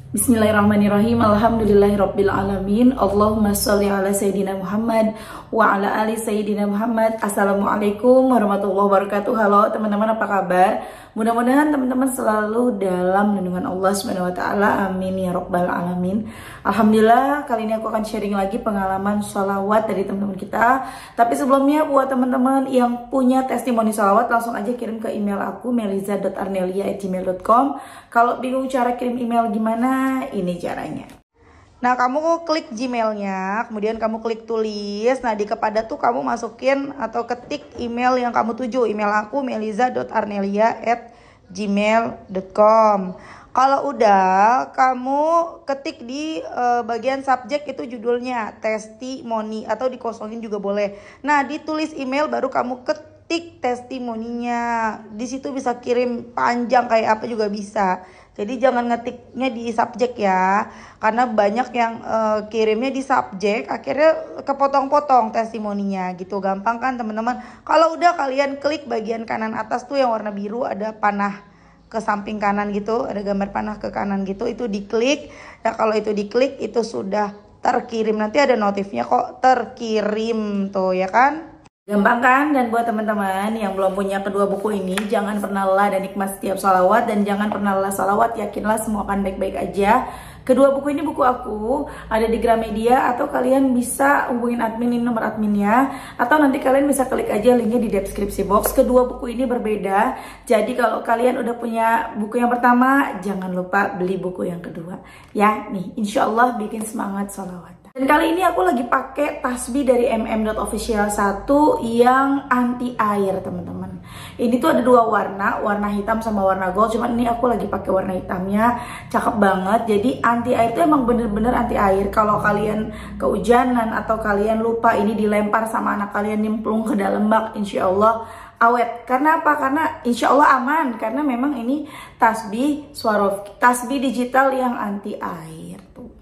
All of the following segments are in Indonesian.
Bismillahirrahmanirrahim. Alhamdulillahirabbil alamin. Allahumma sholli ala sayidina Muhammad wa ala ali sayidina Muhammad. Assalamualaikum warahmatullahi wabarakatuh. Halo teman-teman, apa kabar? Mudah-mudahan teman-teman selalu dalam lindungan Allah Subhanahu wa taala. Amin ya rabbal alamin. Alhamdulillah, kali ini aku akan sharing lagi pengalaman sholawat dari teman-teman kita. Tapi sebelumnya, buat teman-teman yang punya testimoni sholawat, langsung aja kirim ke email aku meliza.arnelia@gmail.com. Kalau bingung cara kirim email gimana, ini caranya. Nah, kamu klik Gmailnya, kemudian kamu klik tulis. Nah, di kepada tuh kamu masukin atau ketik email yang kamu tuju. Email aku meliza.arnelia@gmail.com. Kalau udah, kamu ketik di bagian subjek itu judulnya testimoni, atau dikosongin juga boleh. Nah, ditulis email baru kamu ketik testimoninya. Di situ bisa kirim panjang kayak apa juga bisa. Jadi jangan ngetiknya di subjek ya, karena banyak yang kirimnya di subjek, akhirnya kepotong-potong testimoninya gitu. Gampang kan teman-teman? Kalau udah, kalian klik bagian kanan atas tuh yang warna biru, ada panah ke samping kanan gitu, ada gambar panah ke kanan gitu, itu diklik. Ya kalau itu diklik, itu sudah terkirim. Nanti ada notifnya kok terkirim tuh ya kan? Gampang kan? Dan buat teman-teman yang belum punya kedua buku ini, jangan pernah lelah dan nikmat setiap sholawat, dan jangan pernah lelah sholawat, yakinlah semua akan baik-baik aja. Kedua buku ini buku aku, ada di Gramedia, atau kalian bisa hubungin admin, ini nomor adminnya, atau nanti kalian bisa klik aja linknya di deskripsi box. Kedua buku ini berbeda, jadi kalau kalian udah punya buku yang pertama, jangan lupa beli buku yang kedua. Ya, nih, insya Allah bikin semangat sholawat. Dan kali ini aku lagi pakai tasbih dari mm.official 1 yang anti air, teman-teman. Ini tuh ada dua warna, warna hitam sama warna gold. Cuman ini aku lagi pakai warna hitamnya, cakep banget. Jadi anti air itu emang bener-bener anti air. Kalau kalian kehujanan atau kalian lupa, ini dilempar sama anak kalian, nyemplung ke dalam bak, insya Allah awet. Karena apa? Karena insya Allah aman. Karena memang ini tasbih Swarovski, tasbih digital yang anti air tuh.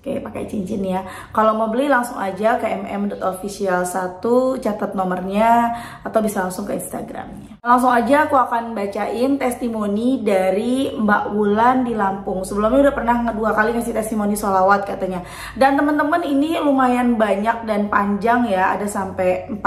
Oke, pakai cincin ya. Kalau mau beli langsung aja ke mm.official 1, catat nomornya, atau bisa langsung ke Instagramnya. Langsung aja aku akan bacain testimoni dari Mbak Wulan di Lampung. Sebelumnya udah pernah 2 kali ngasih testimoni sholawat katanya. Dan teman-teman, ini lumayan banyak dan panjang ya. Ada sampai 5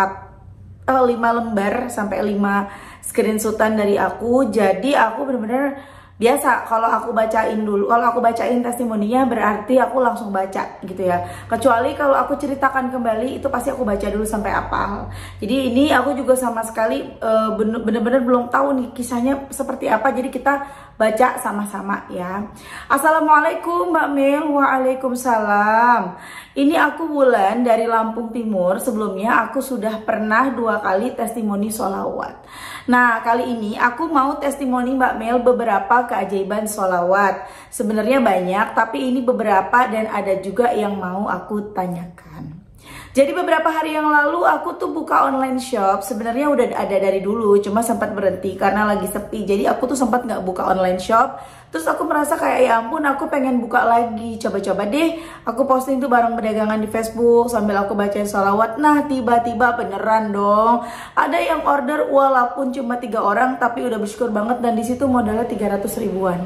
lembar, sampai 5 screenshotan dari aku. Jadi aku bener-bener biasa kalau aku bacain dulu, kalau aku bacain testimoninya berarti aku langsung baca gitu ya. Kecuali kalau aku ceritakan kembali, itu pasti aku baca dulu sampai hafal. Jadi ini aku juga sama sekali bener-bener belum tahu nih kisahnya seperti apa. Jadi kita baca sama-sama ya. Assalamualaikum Mbak Mel. Waalaikumsalam. Ini aku Wulan dari Lampung Timur. Sebelumnya aku sudah pernah 2 kali testimoni sholawat. Nah, kali ini aku mau testimoni Mbak Mel beberapa keajaiban sholawat. Sebenarnya banyak, tapi ini beberapa dan ada juga yang mau aku tanyakan. Jadi beberapa hari yang lalu aku tuh buka online shop. Sebenarnya udah ada dari dulu, cuma sempat berhenti karena lagi sepi. Jadi aku tuh sempat nggak buka online shop. Terus aku merasa kayak ya ampun, aku pengen buka lagi. Coba-coba deh aku posting tuh barang perdagangan di Facebook sambil aku bacain sholawat. Nah, tiba-tiba beneran dong, ada yang order walaupun cuma 3 orang, tapi udah bersyukur banget. Dan disitu modalnya 300 ribuan.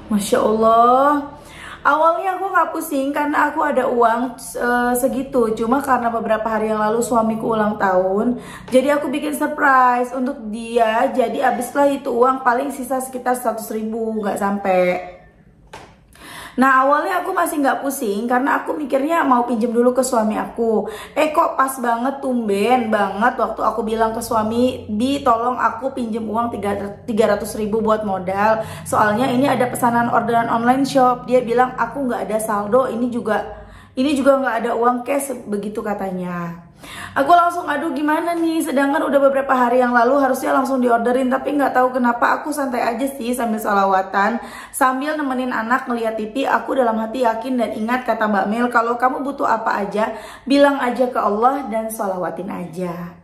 Masya Allah. Awalnya aku gak pusing karena aku ada uang segitu. Cuma karena beberapa hari yang lalu suamiku ulang tahun, jadi aku bikin surprise untuk dia. Jadi abislah itu uang, paling sisa sekitar 100 ribu, gak sampai. Nah, awalnya aku masih nggak pusing karena aku mikirnya mau pinjem dulu ke suami aku. Kok pas banget, tumben banget waktu aku bilang ke suami, Bi tolong aku pinjem uang 300 ribu buat modal. Soalnya ini ada pesanan orderan online shop. Dia bilang aku nggak ada saldo, ini juga nggak ada uang cash, begitu katanya. Aku langsung aduh gimana nih, sedangkan udah beberapa hari yang lalu harusnya langsung diorderin. Tapi nggak tahu kenapa aku santai aja sih sambil sholawatan, sambil nemenin anak ngeliat TV. Aku dalam hati yakin dan ingat kata Mbak Mel, kalau kamu butuh apa aja bilang aja ke Allah dan sholawatin aja.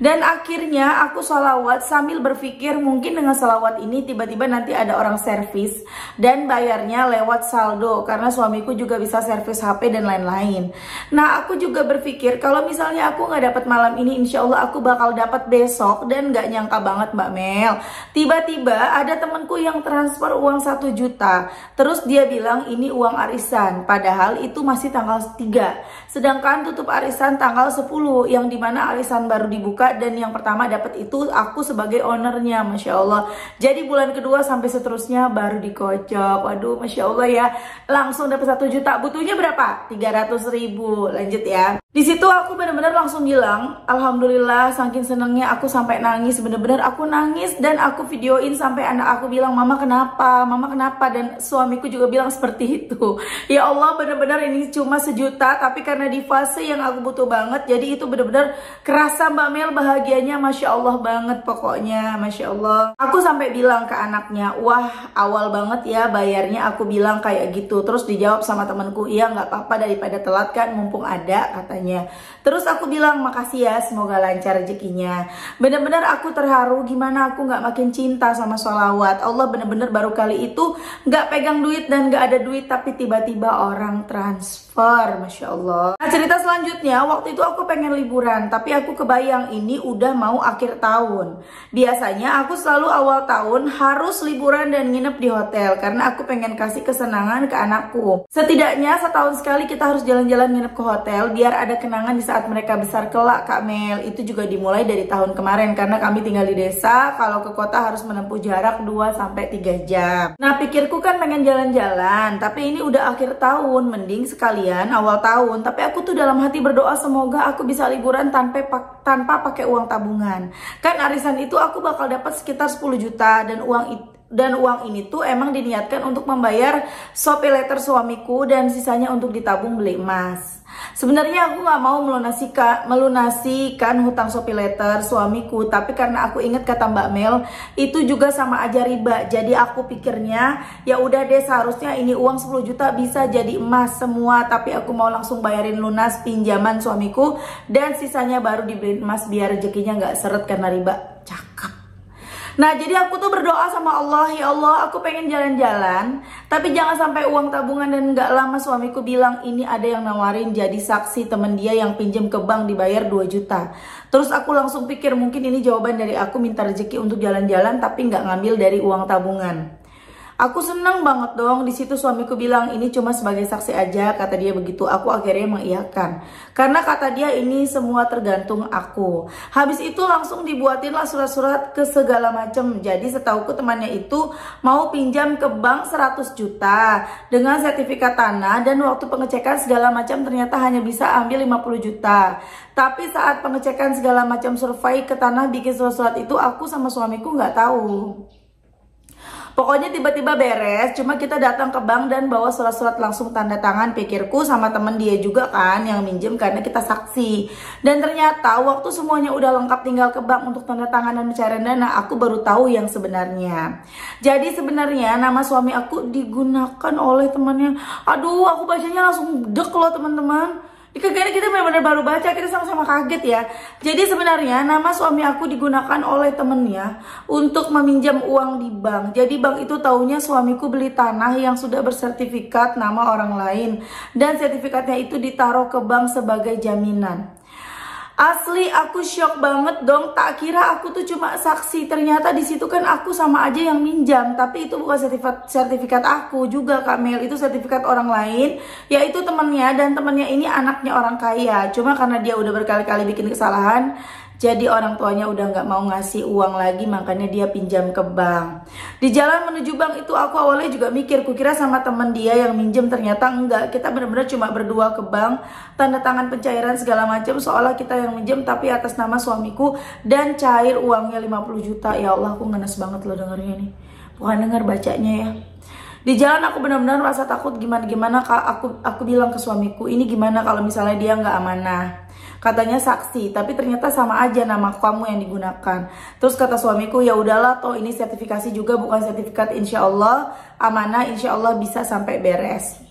Dan akhirnya aku sholawat sambil berpikir mungkin dengan sholawat ini tiba-tiba nanti ada orang servis dan bayarnya lewat saldo karena suamiku juga bisa servis HP dan lain-lain. Nah aku juga berpikir kalau misalnya aku nggak dapat malam ini, insya Allah aku bakal dapat besok. Dan nggak nyangka banget Mbak Mel, tiba-tiba ada temanku yang transfer uang 1 juta. Terus dia bilang ini uang arisan, padahal itu masih tanggal 3. Sedangkan tutup arisan tanggal 10, yang dimana arisan baru dibuka dan yang pertama dapat itu aku sebagai ownernya, Masya Allah. Jadi bulan kedua sampai seterusnya baru dikocok. Waduh, Masya Allah ya, langsung dapat 1 juta. Butuhnya berapa? 300.000. Lanjut ya. Di situ aku bener-bener langsung bilang, alhamdulillah, saking senengnya aku sampai nangis. Bener-bener aku nangis dan aku videoin sampai anak aku bilang, mama kenapa? Mama kenapa? Dan suamiku juga bilang seperti itu. Ya Allah, bener-bener ini cuma 1 juta, tapi karena di fase yang aku butuh banget, jadi itu bener-bener kerasa Mbak Mel bahagianya, Masya Allah banget pokoknya, Masya Allah. Aku sampai bilang ke anaknya, wah awal banget ya bayarnya, aku bilang kayak gitu. Terus dijawab sama temanku, iya nggak apa-apa daripada telat kan, mumpung ada katanya. Terus aku bilang makasih ya, semoga lancar rezekinya. Bener-bener aku terharu, gimana aku nggak makin cinta sama sholawat. Allah bener-bener baru kali itu nggak pegang duit dan nggak ada duit, tapi tiba-tiba orang transfer, Masya Allah. Nah cerita selanjutnya, waktu itu aku pengen liburan, tapi aku kebayang ini udah mau akhir tahun. Biasanya aku selalu awal tahun harus liburan dan nginep di hotel karena aku pengen kasih kesenangan ke anakku. Setidaknya setahun sekali kita harus jalan-jalan nginep ke hotel biar ada kenangan di saat mereka besar kelak, Kak Mel. Itu juga dimulai dari tahun kemarin karena kami tinggal di desa, kalau ke kota harus menempuh jarak 2-3 jam. Nah pikirku kan pengen jalan-jalan, tapi ini udah akhir tahun, mending sekalian awal tahun. Tapi aku tuh dalam hati berdoa semoga aku bisa liburan tanpa pakai uang tabungan. Kan arisan itu aku bakal dapat sekitar 10 juta dan uang ini tuh emang diniatkan untuk membayar shopee letter suamiku dan sisanya untuk ditabung beli emas. Sebenarnya aku nggak mau melunasikan hutang shopee letter suamiku, tapi karena aku inget kata Mbak Mel itu juga sama aja riba. Jadi aku pikirnya ya udah deh, seharusnya ini uang 10 juta bisa jadi emas semua, tapi aku mau langsung bayarin lunas pinjaman suamiku dan sisanya baru dibeliin emas biar rezekinya nggak seret karena riba. Cakep. Nah jadi aku tuh berdoa sama Allah, ya Allah aku pengen jalan-jalan tapi jangan sampai uang tabungan. Dan gak lama suamiku bilang ini ada yang nawarin jadi saksi temen dia yang pinjem ke bank dibayar 2 juta. Terus aku langsung pikir mungkin ini jawaban dari aku minta rezeki untuk jalan-jalan tapi gak ngambil dari uang tabungan. Aku senang banget dong. Di situ suamiku bilang ini cuma sebagai saksi aja, kata dia begitu. Aku akhirnya mengiyakan karena kata dia ini semua tergantung aku. Habis itu langsung dibuatinlah surat-surat ke segala macam. Jadi setauku temannya itu mau pinjam ke bank 100 juta dengan sertifikat tanah, dan waktu pengecekan segala macam ternyata hanya bisa ambil 50 juta. Tapi saat pengecekan segala macam survei ke tanah bikin surat-surat itu aku sama suamiku nggak tahu. Pokoknya tiba-tiba beres, cuma kita datang ke bank dan bawa surat-surat langsung tanda tangan. Pikirku sama temen dia juga kan yang minjem karena kita saksi. Dan ternyata waktu semuanya udah lengkap tinggal ke bank untuk tanda tangan dan pencairan dana, aku baru tahu yang sebenarnya. Jadi sebenarnya nama suami aku digunakan oleh temannya. Aduh, aku bacanya langsung dek loh teman-teman. Kayaknya kita benar-benar baru baca, kita sama-sama kaget ya. Jadi sebenarnya nama suami aku digunakan oleh temennya untuk meminjam uang di bank. Jadi bank itu taunya suamiku beli tanah yang sudah bersertifikat nama orang lain, dan sertifikatnya itu ditaruh ke bank sebagai jaminan. Asli aku shock banget dong, tak kira aku tuh cuma saksi, ternyata di situ kan aku sama aja yang minjam, tapi itu bukan sertifikat aku juga Kak Mel, itu sertifikat orang lain, yaitu temennya, dan temennya ini anaknya orang kaya. Cuma karena dia udah berkali-kali bikin kesalahan, jadi orang tuanya udah nggak mau ngasih uang lagi, makanya dia pinjam ke bank. Di jalan menuju bank itu aku awalnya juga mikir, kukira sama temen dia yang minjem, ternyata enggak. Kita benar-benar cuma berdua ke bank, tanda tangan pencairan segala macam seolah kita yang minjem tapi atas nama suamiku, dan cair uangnya 50 juta. Ya Allah, aku ngenes banget loh dengernya nih. Bukan denger, bacanya ya. Di jalan aku benar-benar rasa takut, gimana Kak, aku bilang ke suamiku, ini gimana kalau misalnya dia nggak amanah. Katanya saksi, tapi ternyata sama aja nama kamu yang digunakan. Terus kata suamiku, ya udahlah, toh ini sertifikasi juga bukan sertifikat, insya Allah amanah, insya Allah bisa sampai beres.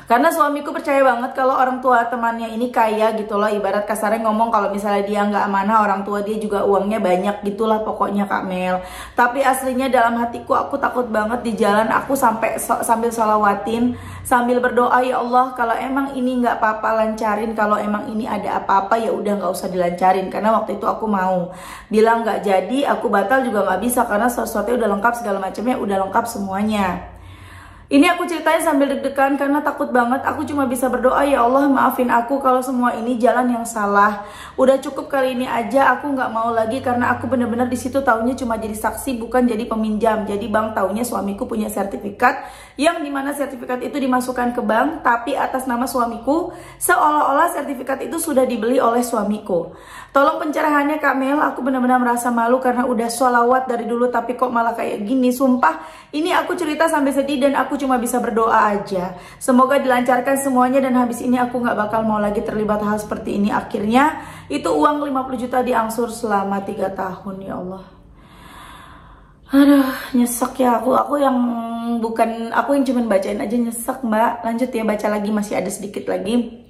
Karena suamiku percaya banget kalau orang tua temannya ini kaya gitu loh. Ibarat kasarnya ngomong kalau misalnya dia nggak amanah, orang tua dia juga uangnya banyak gitulah pokoknya Kak Mel. Tapi aslinya dalam hatiku aku takut banget di jalan. Aku sambil sholawatin, sambil berdoa, ya Allah kalau emang ini nggak apa-apa lancarin. Kalau emang ini ada apa-apa ya udah nggak usah dilancarin. Karena waktu itu aku mau bilang nggak jadi, aku batal juga nggak bisa. Karena sesuatunya udah lengkap, segala macamnya udah lengkap semuanya. Ini aku ceritain sambil deg-degan karena takut banget. Aku cuma bisa berdoa, ya Allah maafin aku kalau semua ini jalan yang salah. Udah cukup kali ini aja, aku nggak mau lagi karena aku bener-bener di situ taunya cuma jadi saksi bukan jadi peminjam. Jadi bank taunya suamiku punya sertifikat yang dimana sertifikat itu dimasukkan ke bank tapi atas nama suamiku, seolah-olah sertifikat itu sudah dibeli oleh suamiku. Tolong pencerahannya Kak Mel, aku benar-benar merasa malu karena udah sholawat dari dulu tapi kok malah kayak gini. Sumpah ini aku cerita sampai sedih dan aku cuma bisa berdoa aja. Semoga dilancarkan semuanya dan habis ini aku nggak bakal mau lagi terlibat hal seperti ini. Akhirnya itu uang 50 juta diangsur selama 3 tahun, ya Allah. Aduh, nyesek ya aku yang cuma bacain aja nyesek Mbak. Lanjut ya, baca lagi, masih ada sedikit lagi.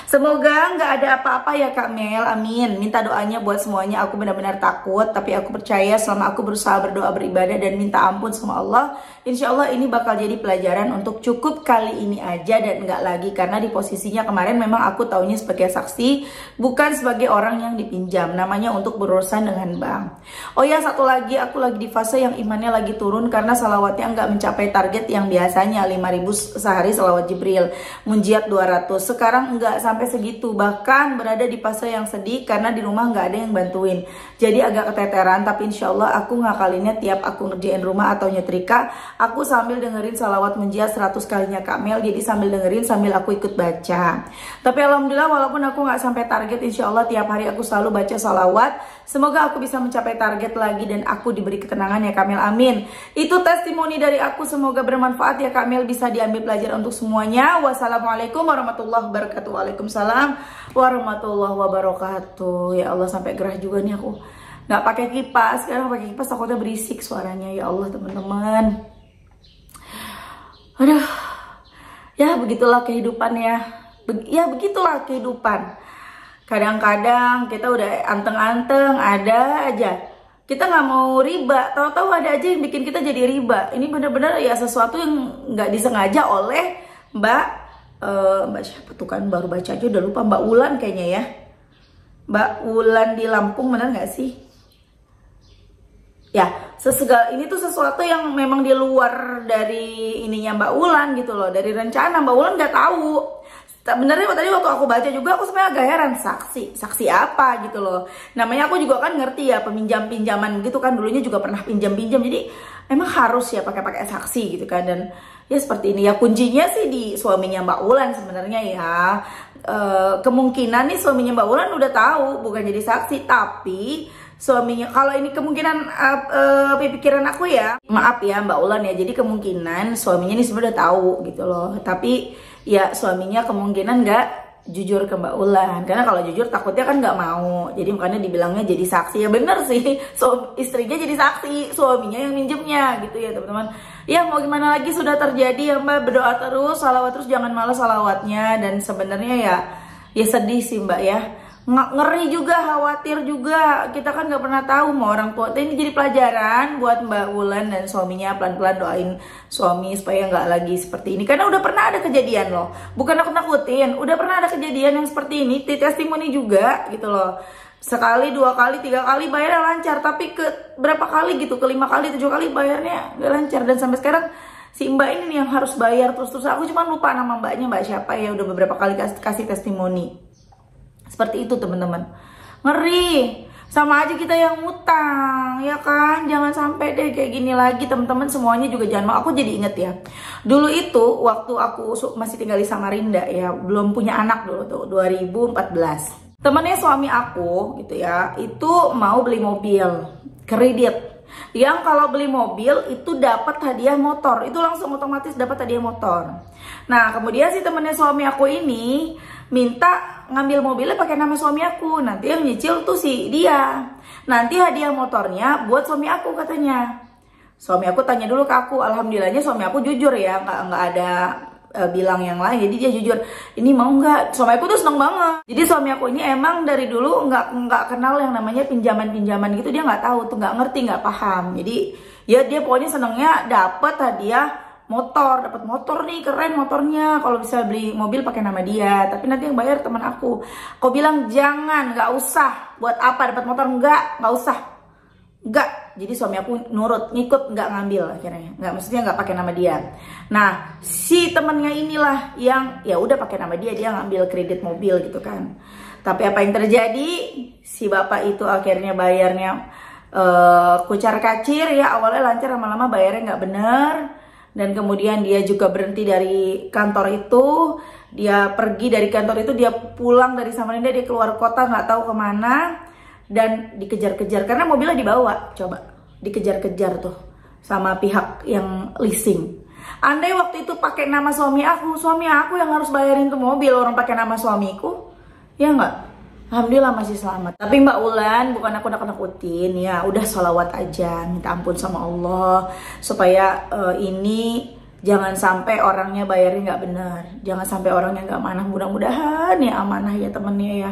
Semoga nggak ada apa-apa ya Kak Mel, amin. Minta doanya buat semuanya, aku benar-benar takut. Tapi aku percaya selama aku berusaha berdoa, beribadah, dan minta ampun sama Allah, insya Allah ini bakal jadi pelajaran untuk cukup kali ini aja dan nggak lagi. Karena di posisinya kemarin memang aku taunya sebagai saksi, bukan sebagai orang yang dipinjam. Namanya untuk berurusan dengan bank. Oh ya, satu lagi, aku lagi di fase yang imannya lagi turun karena salawatnya nggak mencapai target yang biasanya 5.000 sehari salawat Jibril, munjiat 200. Sekarang nggak sampai segitu, bahkan berada di fase yang sedih karena di rumah nggak ada yang bantuin. Jadi agak keteteran, tapi insya Allah aku ngakalinnya tiap aku ngerjain rumah atau nyetrika, aku sambil dengerin salawat munjiat 100 kalinya Kak Mel. Jadi sambil dengerin, sambil aku ikut baca. Tapi alhamdulillah walaupun aku nggak sampai target, insya Allah tiap hari aku selalu baca salawat. Semoga aku bisa mencapai target lagi dan aku diberi ketenangan ya Kak Mel, amin. Itu testimoni dari aku, semoga bermanfaat ya Kak Mel, bisa diambil pelajaran untuk semuanya. Wassalamualaikum warahmatullahi wabarakatuh. Waalaikumsalam warahmatullahi wabarakatuh. Ya Allah, sampai gerah juga nih aku. Nggak pakai kipas, sekarang pakai kipas takutnya berisik suaranya. Ya Allah teman-teman. Aduh, ya begitulah kehidupan ya. Ya begitulah kehidupan. Kadang-kadang kita udah anteng-anteng, ada aja kita nggak mau riba, tahu-tahu ada aja yang bikin kita jadi riba. Ini bener-bener ya sesuatu yang nggak disengaja oleh Mbak siapa tuh kan, baru baca aja udah lupa, Mbak Ulan kayaknya ya. Mbak Ulan di Lampung, bener nggak sih? Ya, ini tuh sesuatu yang memang di luar dari ininya Mbak Ulan gitu loh, dari rencana Mbak Ulan nggak tahu. Sebenarnya tadi waktu aku baca juga aku sebenarnya agak heran, saksi apa gitu loh. Namanya aku juga kan ngerti ya pinjam-pinjaman gitu kan, dulunya juga pernah pinjam-pinjam, jadi emang harus ya pakai saksi gitu kan. Dan ya seperti ini ya, kuncinya sih di suaminya Mbak Ulan sebenarnya ya. Kemungkinan nih suaminya Mbak Ulan udah tahu, bukan jadi saksi, tapi suaminya, kalau ini kemungkinan pikiran aku ya, maaf ya Mbak Ulan ya, jadi kemungkinan suaminya ini sebenarnya udah tahu gitu loh, tapi ya suaminya kemungkinan nggak jujur ke Mbak Ulan, karena kalau jujur takutnya kan nggak mau, jadi makanya dibilangnya jadi saksi. Ya bener sih, istrinya jadi saksi, suaminya yang minjemnya gitu ya teman-teman. Ya mau gimana lagi, sudah terjadi ya Mbak, berdoa terus, salawat terus, jangan malas salawatnya. Dan sebenarnya ya sedih sih Mbak ya, ngeri juga, khawatir juga. Kita kan nggak pernah tahu mau orang tua. Ini jadi pelajaran buat Mbak Wulan dan suaminya, pelan-pelan doain suami supaya nggak lagi seperti ini. Karena udah pernah ada kejadian loh, bukan aku nakutin, udah pernah ada kejadian yang seperti ini, testimoni juga gitu loh. Sekali, 2 kali, 3 kali bayarnya lancar, tapi ke berapa kali gitu, ke 5 kali, 7 kali bayarnya nggak lancar. Dan sampai sekarang si Mbak ini nih yang harus bayar terus-terus. Aku cuma lupa nama Mbaknya, Mbak siapa ya, udah beberapa kali kasih testimoni. Seperti itu teman-teman, ngeri. Sama aja kita yang ngutang ya kan, jangan sampai deh kayak gini lagi teman-teman. Semuanya juga jangan mau. Aku jadi inget ya, dulu itu waktu aku masih tinggal di Samarinda ya, belum punya anak dulu tuh, 2014. Temennya suami aku gitu ya, itu mau beli mobil kredit, yang kalau beli mobil itu dapat hadiah motor, itu langsung otomatis dapat hadiah motor. Nah kemudian si temennya suami aku ini minta ngambil mobilnya pakai nama suami aku, nanti yang nyicil tuh si dia, nanti hadiah motornya buat suami aku katanya. Suami aku tanya dulu ke aku, alhamdulillahnya suami aku jujur ya, nggak ada bilang yang lain. Jadi dia jujur, ini mau nggak? Suami aku tuh seneng banget. Jadi suami aku ini emang dari dulu nggak kenal yang namanya pinjaman gitu, dia nggak tahu tuh, nggak ngerti, nggak paham. Jadi ya dia pokoknya senengnya dapat hadiah motor, dapat motor nih, keren motornya. Kalau bisa beli mobil pakai nama dia, tapi nanti yang bayar teman aku. Aku bilang jangan, nggak usah. Buat apa dapat motor? Nggak usah. Nggak. Jadi suami aku nurut, ngikut, nggak ngambil akhirnya. Nggak, maksudnya nggak pakai nama dia. Nah, si temennya inilah yang ya udah pakai nama dia ngambil kredit mobil gitu kan. Tapi apa yang terjadi? Si bapak itu akhirnya bayarnya kucar kacir ya. Awalnya lancar, lama-lama bayarnya nggak bener. Dan kemudian dia juga berhenti dari kantor itu. Dia pergi dari kantor itu, dia pulang dari Samarinda, dia keluar kota nggak tahu kemana. Dan dikejar-kejar karena mobilnya dibawa, coba dikejar-kejar tuh sama pihak yang leasing. Andai waktu itu pakai nama suami aku yang harus bayarin tuh mobil, orang pakai nama suamiku, ya nggak? Alhamdulillah masih selamat. Tapi Mbak Ulan, bukan aku nakut-nakutin ya, udah sholawat aja, minta ampun sama Allah supaya ini jangan sampai orangnya bayarnya nggak benar, jangan sampai orangnya nggak amanah. Mudah-mudahan ya amanah ya temennya ya.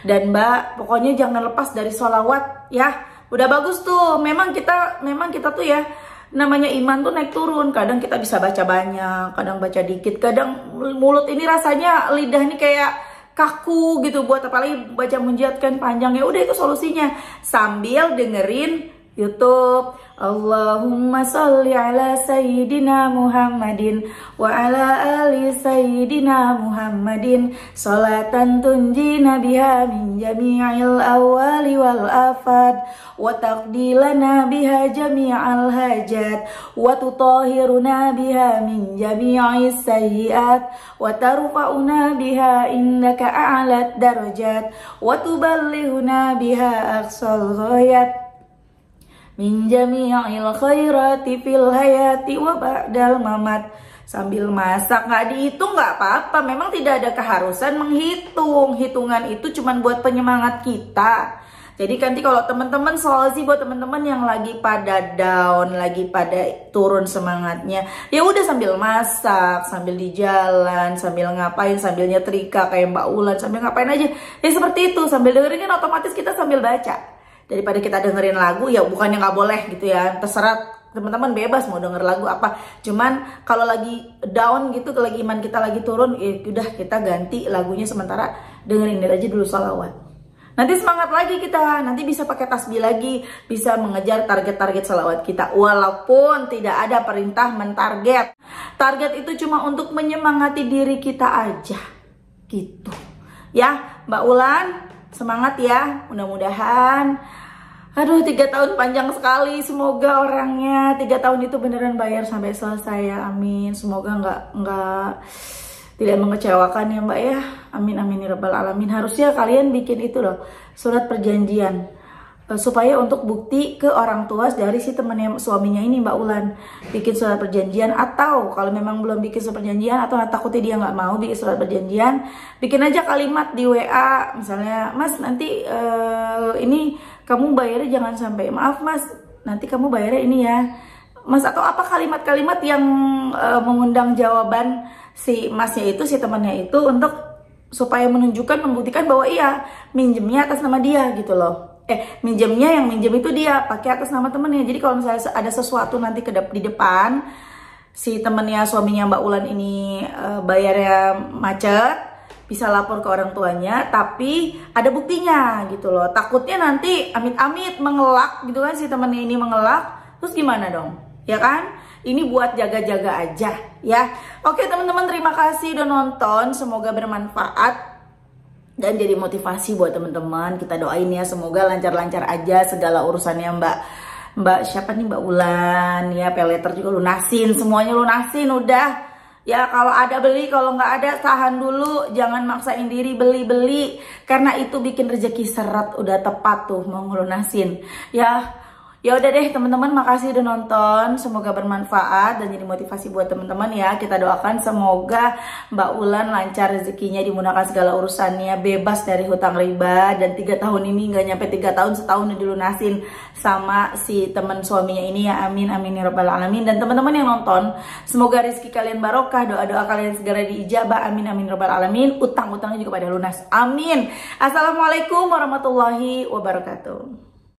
Dan Mbak, pokoknya jangan lepas dari sholawat ya. Udah bagus tuh. Memang kita tuh ya, namanya iman tuh naik turun. Kadang kita bisa baca banyak, kadang baca dikit, kadang mulut ini rasanya, lidah ini kayak kaku gitu, buat apalagi baca munjiat kan panjang. Ya udah, itu solusinya sambil dengerin YouTube. Allahumma sholli ala sayyidina Muhammadin wa ala ali sayyidina Muhammadin salatan tunjina biha min jami'il awali wal afad wa taqdilana biha jami'al hajat wa tutahhiruna biha min jami'is sayyiat wa tarfa'una biha innaka a'lat darajat wa tuballighuna biha aqsal ghayat min jami'il khairati fil hayati wa ba'dal mamat. Sambil masak, nggak dihitung nggak apa-apa. Memang tidak ada keharusan menghitung. Hitungan itu cuma buat penyemangat kita. Jadi nanti kalau teman-teman, solusi buat teman-teman yang lagi pada down, lagi pada turun semangatnya, ya udah sambil masak, sambil di jalan, sambil ngapain, sambil nyetrika kayak Mbak Ulan, sambil ngapain aja. Ya seperti itu, sambil dengerin kan otomatis kita sambil baca. Daripada kita dengerin lagu, ya bukannya nggak boleh gitu ya, terserah teman-teman, bebas mau denger lagu apa. Cuman kalau lagi down gitu, lagi iman kita lagi turun, ya udah kita ganti lagunya, sementara dengerin aja dulu sholawat. Nanti semangat lagi kita, nanti bisa pakai tasbih lagi, bisa mengejar target-target sholawat kita. Walaupun tidak ada perintah mentarget, target itu cuma untuk menyemangati diri kita aja gitu ya. Mbak Ulan, semangat ya, mudah-mudahan. Aduh, 3 tahun panjang sekali. Semoga orangnya 3 tahun itu beneran bayar sampai selesai ya, amin. Semoga nggak tidak mengecewakan ya Mbak ya, amin amin ya rabbal alamin. Harusnya kalian bikin itu loh, surat perjanjian, supaya untuk bukti ke orang tua dari si temennya suaminya ini Mbak Ulan. Bikin surat perjanjian, atau kalau memang belum bikin surat perjanjian atau takutnya dia nggak mau bikin surat perjanjian, bikin aja kalimat di WA misalnya, Mas nanti ini kamu bayarnya jangan sampai, maaf Mas nanti kamu bayarnya ini ya Mas, atau apa kalimat-kalimat yang mengundang jawaban si Masnya itu, si temannya itu, untuk supaya menunjukkan, membuktikan bahwa iya minjemnya atas nama dia gitu loh. Minjemnya, yang minjem itu dia pakai atas nama temennya. Jadi kalau misalnya ada sesuatu nanti di depan, si temennya suaminya Mbak Ulan ini bayarnya macet, bisa lapor ke orang tuanya, tapi ada buktinya gitu loh. Takutnya nanti amit-amit mengelak gitu kan, si temennya ini mengelak, terus gimana dong? Ya kan? Ini buat jaga-jaga aja ya. Oke teman-teman, terima kasih udah nonton, semoga bermanfaat dan jadi motivasi buat teman-teman. Kita doain ya, semoga lancar-lancar aja segala urusannya Mbak siapa nih, Mbak Ulan ya. Peleter juga lunasin, semuanya lunasin udah ya. Kalau ada beli, kalau nggak ada tahan dulu, jangan maksain diri beli-beli, karena itu bikin rezeki seret. Udah tepat tuh mau ngelunasin ya. Ya udah deh teman-teman, makasih udah nonton. Semoga bermanfaat dan jadi motivasi buat teman-teman ya. Kita doakan semoga Mbak Ulan lancar rezekinya, dimudahkan segala urusannya, bebas dari hutang riba, dan 3 tahun ini nggak nyampe 3 tahun, setahun udah dilunasin sama si teman suaminya ini ya. Amin amin ya rabbal alamin. Dan teman-teman yang nonton, semoga rezeki kalian barokah, doa-doa kalian segera diijabah. Amin amin ya rabbal alamin. Utang-utangnya juga pada lunas. Amin. Assalamualaikum warahmatullahi wabarakatuh.